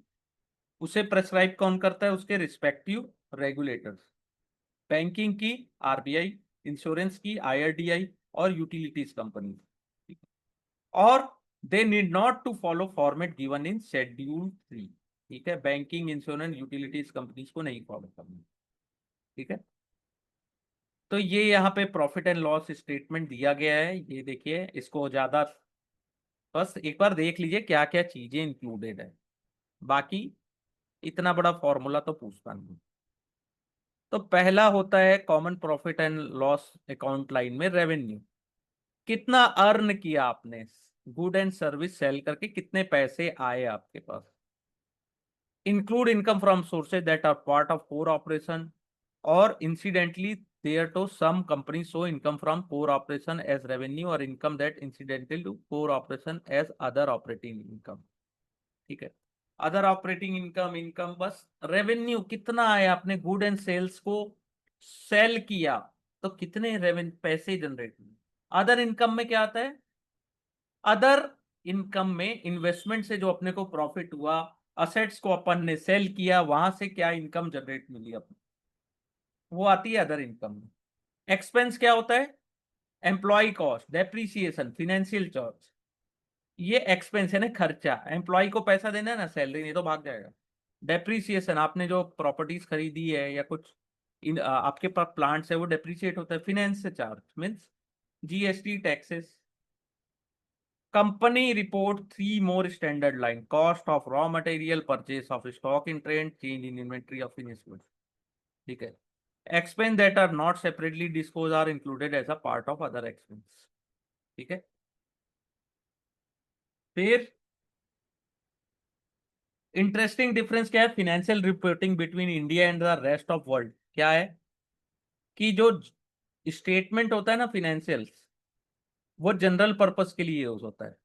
उसे प्रेस्क्राइब कौन करता है? उसके रिस्पेक्टिव रेगुलेटर्स। बैंकिंग की RBI, इंश्योरेंस की IRDAI और यूटिलिटीज कंपनी। और they need not to follow format given in schedule 3। ठीक है, बैंकिंग, इंश्योरेंस, यूटिलिटीज कंपनीज को नहीं फॉलो करना। ठीक है, तो ये यहाँ पे प्रॉफिट एंड लॉस स्टेटमेंट दिया गया है, ये देखिए। इसको ज्यादा बस एक बार देख लीजिए क्या क्या चीजें इंक्लूडेड है, बाकी इतना बड़ा फॉर्मूला तो पूछता नहीं। तो पहला होता है common profit and loss account line में रेवेन्यू। कितना अर्न किया आपने, गुड एंड सर्विस सेल करके कितने पैसे आए आपके पास। Include income from sources that are part of core operation और incidentally thereto some company show income from core operation as revenue और income that incidental to core operation as other operating income. ठीक है, other operating income, income बस revenue कितना आया, आपने good and sales को sale किया तो कितने रेवेन्यू पैसे जनरेट हुए। अदर इनकम में क्या आता है? अदर इनकम में इन्वेस्टमेंट से जो अपने को प्रॉफिट हुआ, असेट्स को अपन ने सेल किया, वहां से क्या इनकम जनरेट मिली अपने, वो आती है अदर इनकम में। एक्सपेंस क्या होता है? Employ cost, depreciation, financial charge, ये एक्सपेंस है ना, खर्चा। एम्प्लॉय को पैसा देना है ना, सैलरी, नहीं तो भाग जाएगा। डेप्रीसिएशन, आपने जो प्रॉपर्टीज खरीदी है या कुछ आपके पास प्लांट्स है, वो डेप्रीसिएट होता है। फिनेंस से charge means GST, taxes. Company report 3 more standard line, cost of raw material, purchase of stock in trade, change in inventory of finished goods. ठीक है, expense that are not separately disclose are included as a part of other expense. ठीक है, फिर interesting difference क्या है financial reporting between India and the rest of world? क्या है कि जो स्टेटमेंट होता है ना फाइनेंशियल्स, वो जनरल पर्पस के लिए यूज होता है,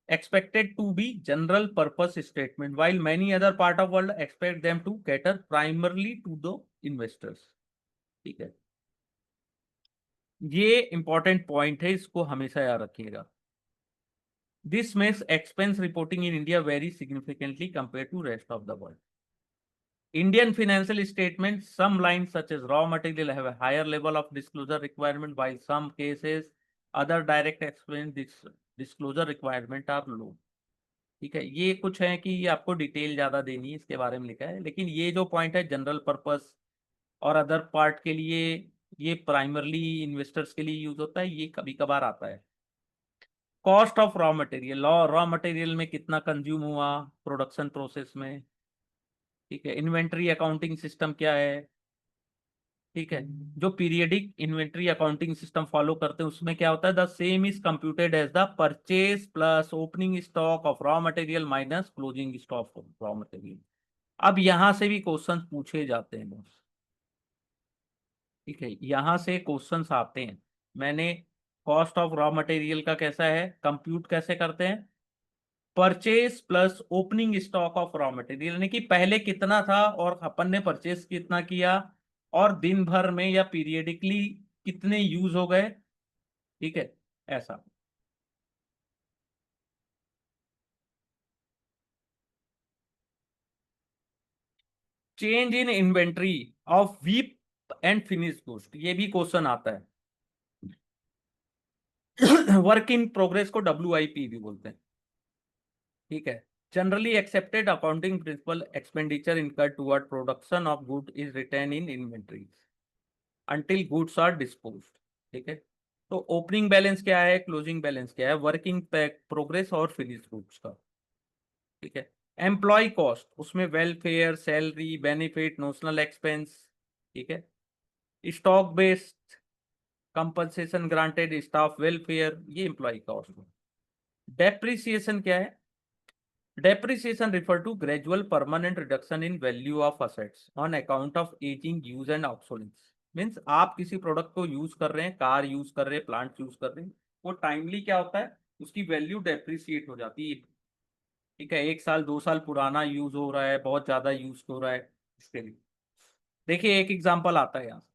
expected to be general purpose statement, while many other part of world expect them to cater primarily to the investors। ठीक है, ये इंपॉर्टेंट पॉइंट है, इसको हमेशा याद रखिएगा। This makes expense reporting in India very significantly compare to rest of the world. Indian financial statements, some lines such as raw material have a higher level of disclosure requirement, while some cases other direct expense disclosure requirement are low। ठीक है, ये कुछ है कि आपको detail ज्यादा देनी है, इसके बारे में लिखा है। लेकिन ये जो पॉइंट है जनरल पर्पस और अदर पार्ट के लिए, ये प्राइमरली इन्वेस्टर्स के लिए यूज होता है, ये कभी कभार आता है। Cost of raw material, raw material में कितना कंज्यूम हुआ प्रोडक्शन प्रोसेस में। ठीक है, इन्वेंट्री अकाउंटिंग सिस्टम क्या है? ठीक है, जो periodic inventory accounting system follow करते हैं उसमें क्या होता है? The same is computed as the purchase plus opening stock of raw material minus closing stock of raw material. अब यहां से भी क्वेश्चन पूछे जाते हैं बस। ठीक है, यहां से क्वेश्चंस आते हैं। मैंने कॉस्ट ऑफ रॉ मटेरियल का कैसा है, कंप्यूट कैसे करते हैं? Purchase plus opening stock of raw material, यानी कि पहले कितना था और अपन ने परचेज कितना किया, और दिन भर में या पीरियडिकली कितने यूज हो गए, ठीक है, ऐसा। चेंज इन इन्वेंट्री ऑफ वीप एंड फिनिश गुड्स, ये भी क्वेश्चन आता है। वर्क इन प्रोग्रेस को WIP भी बोलते हैं। ठीक है, generally accepted accounting principle, expenditure incurred toward production of good is retained in inventory until goods are disposed. ठीक है, तो ओपनिंग बैलेंस क्या है, क्लोजिंग बैलेंस क्या है, वर्किंग प्रोग्रेस और फिनिश गुड्स का। ठीक है, एम्प्लॉय कॉस्ट, उसमें welfare, salary, benefit, notional expense. ठीक है, stock based compensation granted, staff welfare, ये एम्प्लॉय कॉस्ट। डेप्रिसिएशन क्या है, depreciation refer to gradual permanent reduction in value of assets on account of aging, use and obsolescence। Means आप किसी product को use कर रहे हैं, कार यूज कर रहे हैं, प्लांट यूज कर रहे हैं, वो टाइमली क्या होता है, उसकी वैल्यू डेप्रिसिएट हो जाती है। ठीक है, 1 साल 2 साल पुराना यूज हो रहा है, बहुत ज्यादा यूज हो रहा है, इसके लिए। देखिए एक एग्जांपल आता है यहाँ,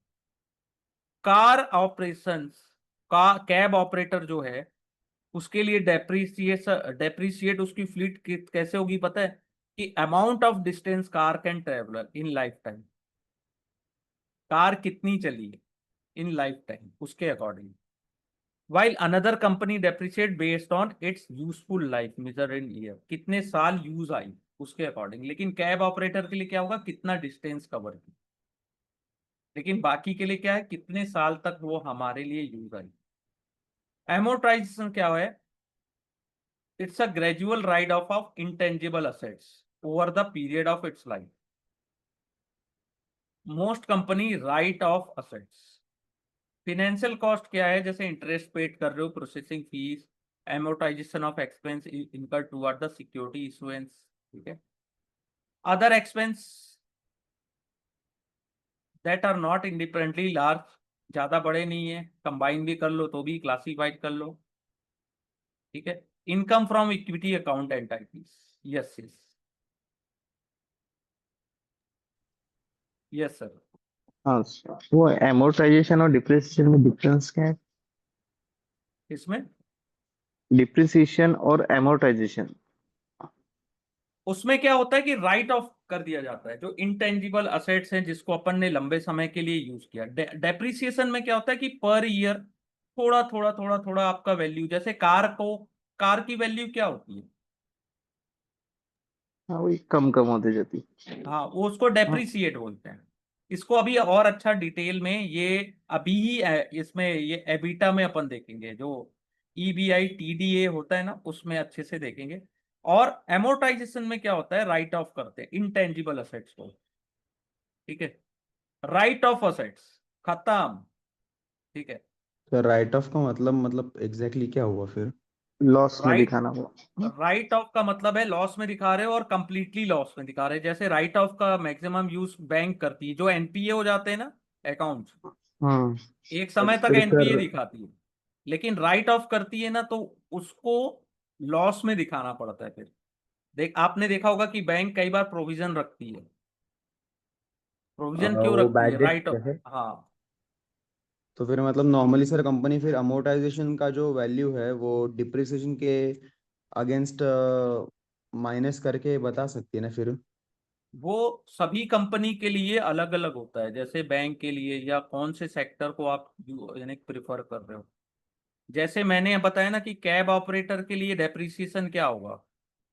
कार ऑपरेशन का, कैब ऑपरेटर जो है, उसके लिए डेप्रिसिएट उसकी फ्लीट कैसे होगी पता है, कि amount of distance car can travel in lifetime, car कितनी चली है इन लाइफ टाइम, उसके according. While another company depreciate based on its useful life measure in year, कितने साल यूज आई उसके अकॉर्डिंग। लेकिन कैब ऑपरेटर के लिए क्या होगा, कितना डिस्टेंस कवर की। लेकिन बाकी के लिए क्या है, कितने साल तक वो हमारे लिए यूज आई। एमोर्टाइजेशन क्या है, it's a gradual write off of intangible assets over the period of its life. Most company write off assets। Financial cost क्या है, जैसे इंटरेस्ट पेड कर रहे हो, processing fees, amortization of expense incur toward the security issuance. ठीक है, other expense that are not independently large, ज्यादा बड़े नहीं है, कंबाइन भी कर लो तो भी क्लासिफाइड कर लो। ठीक है, income from equity account entities. Yes yes, yes sir. हाँ वो एमोर्टाइजेशन और डिप्रिसिएशन में डिफरेंस क्या है? इसमें डिप्रिसिएशन और एमोर्टाइजेशन। उसमें क्या होता है कि राइट ऑफ कर दिया जाता है जो इंटेंजिबल असेट्स हैं जिसको अपन ने लंबे समय के लिए यूज किया। डेप्रिसिएशन में क्या होता है कि पर ईयर थोड़ा थोड़ा थोड़ा थोड़ा आपका वैल्यू, जैसे कार की वैल्यू क्या होती है, हाँ वही कम कम होते जाती। हाँ वो उसको हाँ डेप्रिसिएट बोलते हैं। इसको अभी और अच्छा डिटेल में ये अभी ही इसमें ये एबिटा में अपन देखेंगे, जो EBITDA होता है ना, उसमें अच्छे से देखेंगे। और एमोर्टाइजेशन में क्या होता है, राइट ऑफ करते हैं इंटेंजिबल असेट्स को। ठीक है, राइट ऑफ असेट्स खत्म। ठीक है, तो राइट ऑफ का मतलब एग्जैक्टली क्या हुआ फिर? लॉस में राइट दिखाना हुआ। राइट ऑफ का मतलब है लॉस में दिखा रहे हो और कंप्लीटली लॉस में दिखा रहे हैं। जैसे राइट ऑफ का मैक्सिमम यूज बैंक करती है, जो NPA हो जाते हैं ना अकाउंट, हाँ एक समय तक फिर NPA सर दिखाती है, लेकिन राइट ऑफ करती है ना तो उसको लॉस में दिखाना पड़ता है फिर। आपने देखा होगा कि बैंक कई बार प्रोविजन रखती है। प्रोविजन क्यों वो रखती है, बैड डेट राइट ऑफ। जैसे। हाँ, तो फिर मतलब नॉर्मली सर कंपनी फिर अमोर्टाइजेशन का जो वैल्यू है वो डिप्रिसिएशन के अगेंस्ट माइनस करके बता सकती है ना फिर? वो सभी कंपनी के लिए अलग अलग होता है, जैसे बैंक के लिए या कौन से सेक्टर को आप यानी प्रिफर कर रहे हो। जैसे मैंने बताया ना कि कैब ऑपरेटर के लिए डेप्रिसिएशन क्या होगा,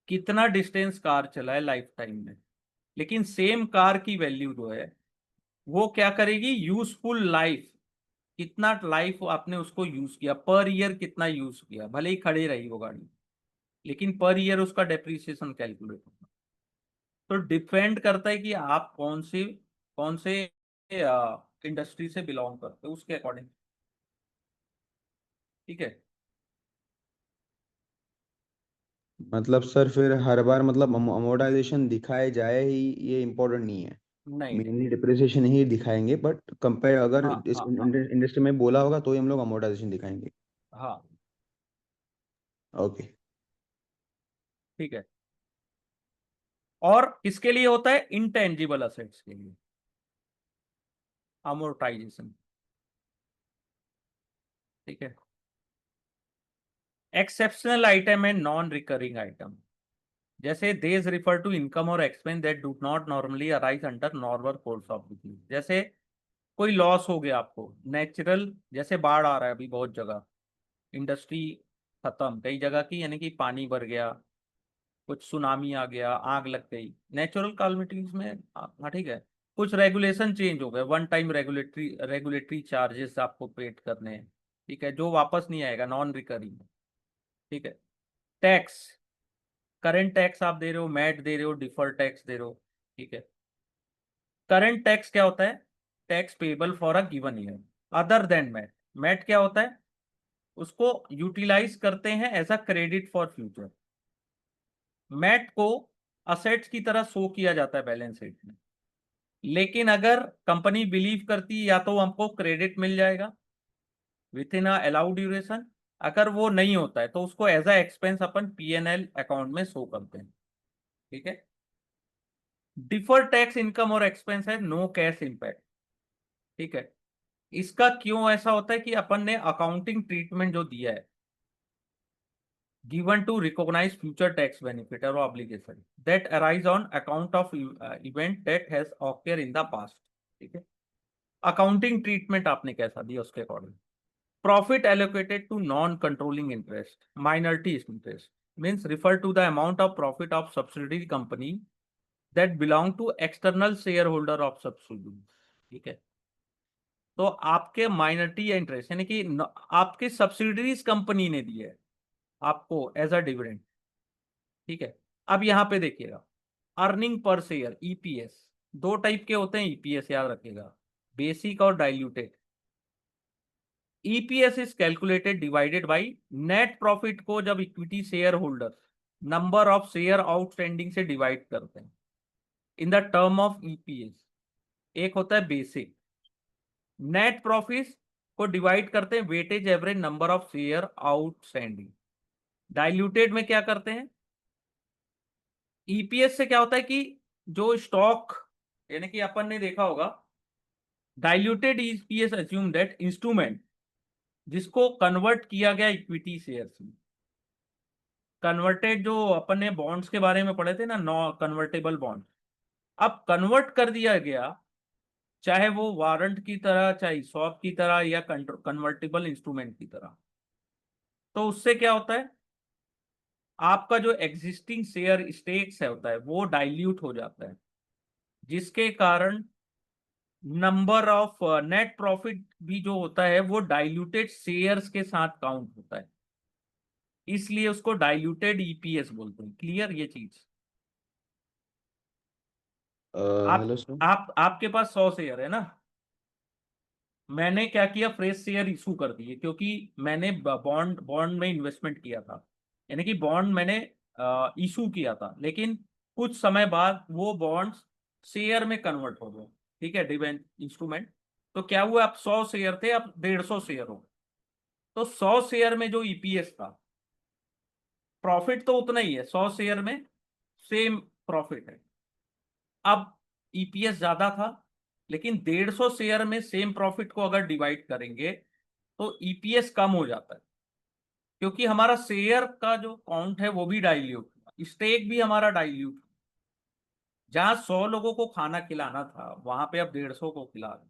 कितना डिस्टेंस कार चला है लाइफ टाइम में। लेकिन सेम कार की वैल्यू जो है वो क्या करेगी, यूजफुल लाइफ, कितना लाइफ आपने उसको यूज किया, पर ईयर कितना यूज किया, भले ही खड़ी रही वो गाड़ी, लेकिन पर ईयर उसका डेप्रिसिएशन कैलकुलेट होगा। तो डिपेंड करता है कि आप कौन से इंडस्ट्री से बिलोंग करते हो, उसके अकॉर्डिंग। ठीक है, मतलब सर फिर हर बार मतलब अमोर्टाइजेशन दिखाए जाए ही ये इम्पोर्टेंट नहीं है? नहीं नहीं, मेनली डिप्रिसिएशन ही दिखाएंगे, बट कंपेयर अगर हाँ इस हाँ हाँ इंडस्ट्री में बोला होगा तो ही हम लोग अमोर्टाइजेशन दिखाएंगे। हाँ, ओके। ठीक है। और किसके लिए होता है, इंटेंजिबल असेट्स के लिए अमोर्टाइजेशन। ठीक है, exceptional item and non recurring item, जैसे देज रिफर टू इनकम और expense that do not normally arise under normal course of business. जैसे कोई लॉस हो गया आपको नेचुरल, जैसे बाढ़ आ रहा है अभी बहुत जगह, इंडस्ट्री खत्म कई जगह की, यानी कि पानी भर गया, कुछ सुनामी आ गया, आग लग गई, नेचुरल कैलामिटीज में। हाँ ठीक है, कुछ रेगुलेशन चेंज हो गए, वन टाइम रेगुलेटरी चार्जेस आपको पेड करने हैं, ठीक है, जो वापस नहीं आएगा, नॉन रिकरिंग, ठीक है। टैक्स, करंट टैक्स आप दे रहे हो, मैट दे रहे हो, डिफर्ड टैक्स दे रहे हो, ठीक है। करंट टैक्स क्या होता है? Tax payable for a given year other than MAT. MAT क्या होता है? उसको यूटिलाइज करते हैं as a credit for future. MAT को असेट्स की तरह शो किया जाता है बैलेंस शीट में, लेकिन अगर कंपनी बिलीव करती है या तो हमको क्रेडिट मिल जाएगा विथ इन अलाउड ड्यूरेशन, अगर वो नहीं होता है तो उसको एज अ एक्सपेंस अपन P&L अकाउंट में शो करते हैं, ठीक है। डिफर्ड टैक्स इनकम और एक्सपेंस है, नो कैश इम्पैक्ट, ठीक है। इसका क्यों ऐसा होता है कि अपन ने अकाउंटिंग ट्रीटमेंट जो दिया है, given to recognize future tax benefit or obligation that arise on account of event that has occurred in the past, ठीक है। अकाउंटिंग ट्रीटमेंट आपने कैसा दिया उसके according. Profit allocated to non controlling interest, minority interest means refer to the amount of profit of subsidiary company that belong to external shareholder of subsidiary, ठीक है। तो आपके माइनॉरिटी या इंटरेस्ट यानी कि आपके सब्सिडरीज कंपनी ने दिया है आपको एज अ डिविडेंड, ठीक है। अब यहां पे देखिएगा, अर्निंग पर शेयर ईपीएस, दो टाइप के होते हैं ईपीएस, याद रखिएगा, बेसिक और diluted. EPS is calculated divided by net profit को जब equity share holder number of share outstanding से डिवाइड करते हैं in the term of EPS. एक होता है बेसिक, नेट प्रॉफिट को डिवाइड करते हैं weightage average number of share outstanding. Diluted में क्या करते हैं, ईपीएस से क्या होता है कि जो स्टॉक, यानी कि अपन ने देखा होगा diluted EPS assume that instrument जिसको कन्वर्ट किया गया इक्विटी शेयर्स में, कन्वर्टेड जो अपन ने बॉन्ड्स के बारे में पढ़े थे ना, नॉ कन्वर्टेबल बॉन्ड, अब कन्वर्ट कर दिया गया, चाहे वो वारंट की तरह, चाहे स्वैप की तरह, या कन्वर्टेबल इंस्ट्रूमेंट की तरह। तो उससे क्या होता है, आपका जो एग्जिस्टिंग शेयर स्टेक्स है होता है वो डाइल्यूट हो जाता है, जिसके कारण नंबर ऑफ नेट प्रॉफिट भी जो होता है वो डाइल्यूटेड शेयर्स के साथ काउंट होता है, इसलिए उसको डाइल्यूटेड ईपीएस बोलते हैं। क्लियर ये चीज? आप हेलो सर। आप आपके पास 100 शेयर है ना, मैंने क्या किया, फ्रेश शेयर इशू कर दिए, क्योंकि मैंने बॉन्ड बॉन्ड में इन्वेस्टमेंट किया था, यानी कि बॉन्ड मैंने इशू किया था, लेकिन कुछ समय बाद वो बॉन्ड्स शेयर में कन्वर्ट हो गए, ठीक है, डिवेंट इंस्ट्रूमेंट। तो क्या हुआ, अब 100 शेयर थे, अब 150 शेयर हो गए। तो 100 शेयर में जो ईपीएस था, प्रॉफिट तो उतना ही है, 100 शेयर में सेम प्रॉफिट है। अब ईपीएस ज्यादा था, लेकिन 150 शेयर में सेम प्रॉफिट को अगर डिवाइड करेंगे तो ईपीएस कम हो जाता है, क्योंकि हमारा शेयर का जो काउंट है वो भी डाइल्यूट, स्टेक भी हमारा डाइल्यूट। जहां 100 लोगों को खाना खिलाना था वहां पे अब 150 को खिला रहे,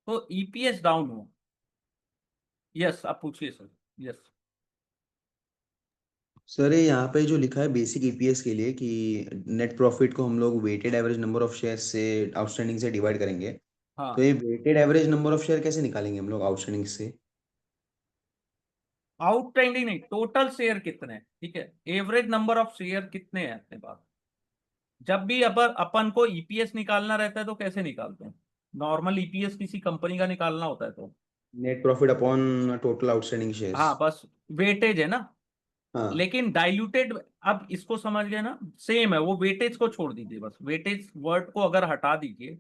तो ईपीएस डाउन हो। यस, आप पूछिए सर। यस। सर ये यहाँ पे जो लिखा है बेसिक ईपीएस के लिए कि नेट प्रॉफिट को हम लोग weighted average number of share से आउटस्टैंडिंग से डिवाइड करेंगे। तो हाँ, ये weighted average number of share कैसे निकालेंगे हम लोग आउटस्टैंडिंग से? आउटस्टैंडिंग नहीं, टोटल शेयर कितने हैं, ठीक है, एवरेज नंबर ऑफ शेयर कितने हैं अपने पास। जब भी अपर अपन को ईपीएस निकालना रहता है तो कैसे निकालते हैं, नॉर्मल ईपीएस किसी कंपनी का निकालना होता है तो, net profit upon total outstanding shares. हाँ बस वेटेज है ना। हाँ। लेकिन डाइल्यूटेड, अब इसको समझ गए ना, सेम है, वो वेटेज को छोड़ दीजिए, बस वेटेज वर्ड को अगर हटा दीजिए।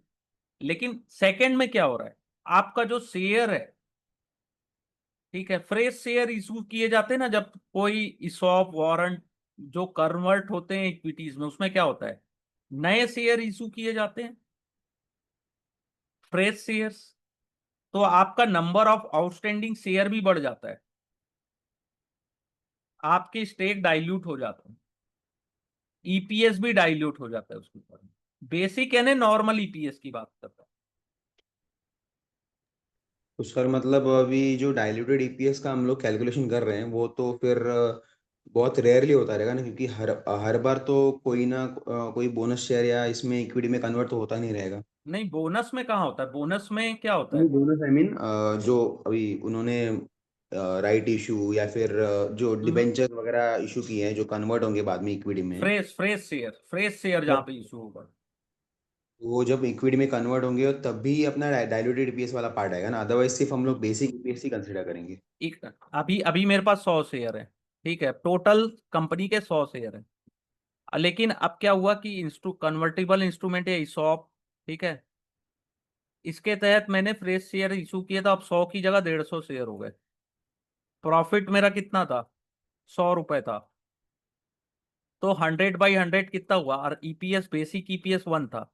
लेकिन सेकंड में क्या हो रहा है, आपका जो शेयर है, ठीक है, फ्रेश शेयर इशू किए जाते हैं ना, जब कोई स्वैप वारंट जो कन्वर्ट होते हैं इक्विटीज में, उसमें क्या होता है, नए शेयर इशू किए जाते हैं, फ्रेश शेयर्स। तो आपका नंबर ऑफ आउटस्टैंडिंग शेयर भी बढ़ जाता है, आपकी स्टेक डाइल्यूट हो जाता है, ईपीएस भी डाइल्यूट हो जाता है उसके ऊपर। बेसिक यानी नॉर्मल ईपीएस की बात करता है। तो सर मतलब अभी जो डाइल्यूटेड ईपीएस का हम लोग कैलकुलेशन कर रहे हैं वो तो फिर बहुत रेयरली होता रहेगा ना, क्योंकि हर हर बार तो कोई ना कोई बोनस शेयर या इसमें इक्विटी में कन्वर्ट तो होता नहीं रहेगा। नहीं, बोनस में कहाँ होता है, बोनस में क्या होता नहीं है? बोनस आई मीन जो अभी उन्होंने राइट इशू या फिर जो डिबेंचर वगैरह इशू किए हैं जो कन्वर्ट होंगे बाद में इक्विटी में, फ्रेश शेयर जहाँ जब पे इशू होगा। वो जब इक्विटी में कन्वर्ट होंगे तब भी अपना डाइल्यूटेड ईपीएस वाला पार्ट आएगा ना, अदरवाइज सिर्फ हम लोग बेसिक ईपीएस ही कंसिडर करेंगे। एक अभी अभी मेरे पास 100 शेयर है, ठीक है, टोटल कंपनी के 100 शेयर है। लेकिन अब क्या हुआ कि कन्वर्टेबल इंस्ट्रूमेंट या इसॉप, ठीक है, इसके तहत मैंने फ्रेश शेयर इशू किए, तो अब 100 की जगह 150 शेयर हो गए। प्रॉफिट मेरा कितना था? 100 रुपए था। तो 100/100 कितना हुआ? और ईपीएस, बेसिक ईपीएस 1 था,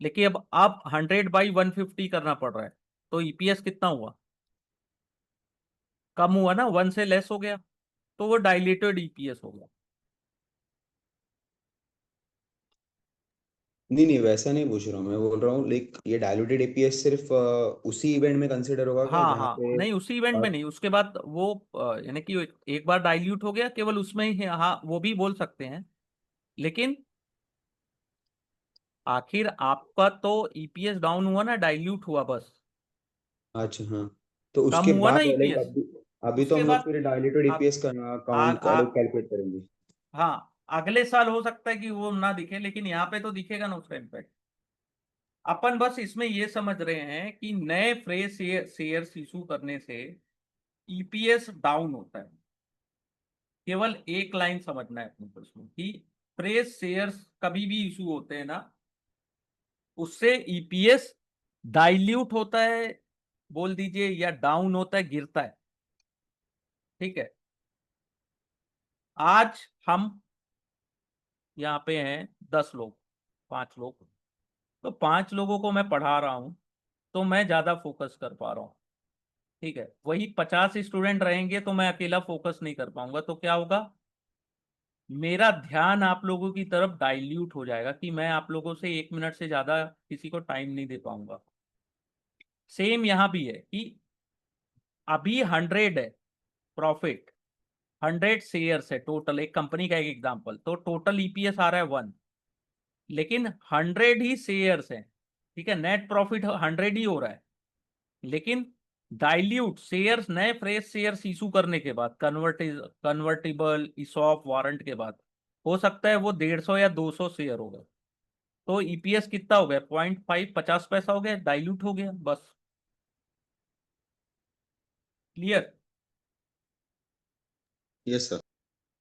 लेकिन अब 100/150 करना पड़ रहा है। तो ईपीएस कितना हुआ? कम हुआ ना, 1 से लेस हो गया, तो वो डाइलेटेड ईपीएस हो गया। नहीं नहीं वैसा नहीं पूछ रहा हूँ, मैं बोल रहा हूँ लाइक ये डाइल्यूटेड ईपीएस सिर्फ उसी इवेंट में कंसिडर होगा क्या हाँ जहाँ हाँ, पे नहीं उसी इवेंट में नहीं, उसके बाद वो यानी कि एक बार डाइल्यूट हो गया केवल उसमें ही, हाँ वो भी बोल सकते हैं। लेकिन आखिर आपका तो ईपीएस डाउन हुआ ना, डाइल्यूट हुआ बस। अच्छा हाँ, तो कम उसके हुआ ना बाद लाइक ईपीएस। अभी अभी तो उसके हम लोग बाद फिर डाइल्यूटेड अब ईपीएस का आ, काउंट आ, कैलकुलेट करेंगे। हाँ, अगले साल हो सकता है कि वो ना दिखे, लेकिन यहाँ पे तो दिखेगा ना उसका इम्पैक्ट। अपन बस इसमें ये समझ रहे हैं कि नए फ्रेश शेयर्स इशू करने से ईपीएस डाउन होता है। केवल एक लाइन समझना है अपने को इसमें कि फ्रेश शेयर्स कभी भी इशू होते हैं ना, उससे ईपीएस डाइल्यूट होता है, बोल दीजिए, या डाउन होता है, गिरता है। ठीक है। आज हम यहाँ पे हैं 10 लोग, 5 लोग, तो 5 लोगों को मैं पढ़ा रहा हूँ, तो मैं ज्यादा फोकस कर पा रहा हूँ। ठीक है, वही 50 स्टूडेंट रहेंगे तो मैं अकेला फोकस नहीं कर पाऊंगा, तो क्या होगा, मेरा ध्यान आप लोगों की तरफ डाइल्यूट हो जाएगा कि मैं आप लोगों से 1 मिनट से ज्यादा किसी को टाइम नहीं दे पाऊंगा। सेम यहाँ भी है कि अभी 100 है प्रॉफिट, 100 शेयर्स है टोटल, एक कंपनी का एक एग्जांपल, तो टोटल ईपीएस आ रहा है 1, लेकिन 100 ही शेयर्स हैं। ठीक है, नेट प्रॉफिट 100 ही हो रहा है, लेकिन डाइल्यूट शेयर्स, नए फ्रेश शेयर्स इशू करने के बाद, कन्वर्टिबल इसॉप वारंट के बाद, हो सकता है वो 150 या 200 शेयर हो गए। तो ईपीएस कितना हो गया? 0.5, 50 पैसा हो गया, डाइल्यूट हो गया बस। क्लियर? Yes sir.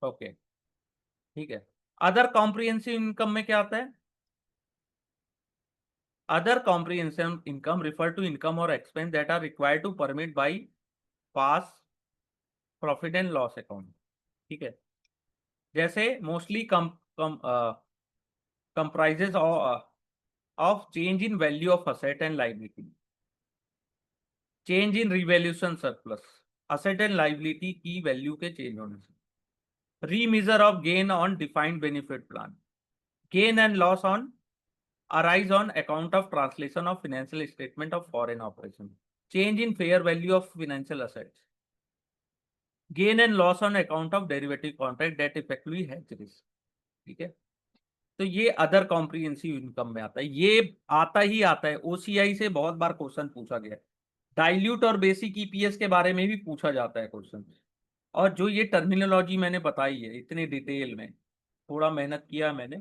ओके, ठीक है। अदर कॉम्प्रिहेंसिव इनकम में क्या आता है? Other comprehensive income refer to income और expense that are required to permit bypass profit and loss account. ठीक है, जैसे मोस्टली कम कम comprises of change in value of asset and liability, change in revaluation surplus, asset and liability की value के change होने से, remeasure of gain on defined benefit plan, gain and loss on arise on account of translation of financial statement of foreign operation, change in fair value of financial assets, gain and loss on account of derivative contract that effectively hedge risk। ठीक है, तो ये other comprehensive income में आता है, ये आता ही आता है, ओसीआई से बहुत बार क्वेश्चन पूछा गया है। डाइल्यूट और बेसिक ईपीएस के बारे में भी पूछा जाता है क्वेश्चन। और जो ये टर्मिनोलॉजी मैंने बताई है इतने डिटेल में, थोड़ा मेहनत किया मैंने,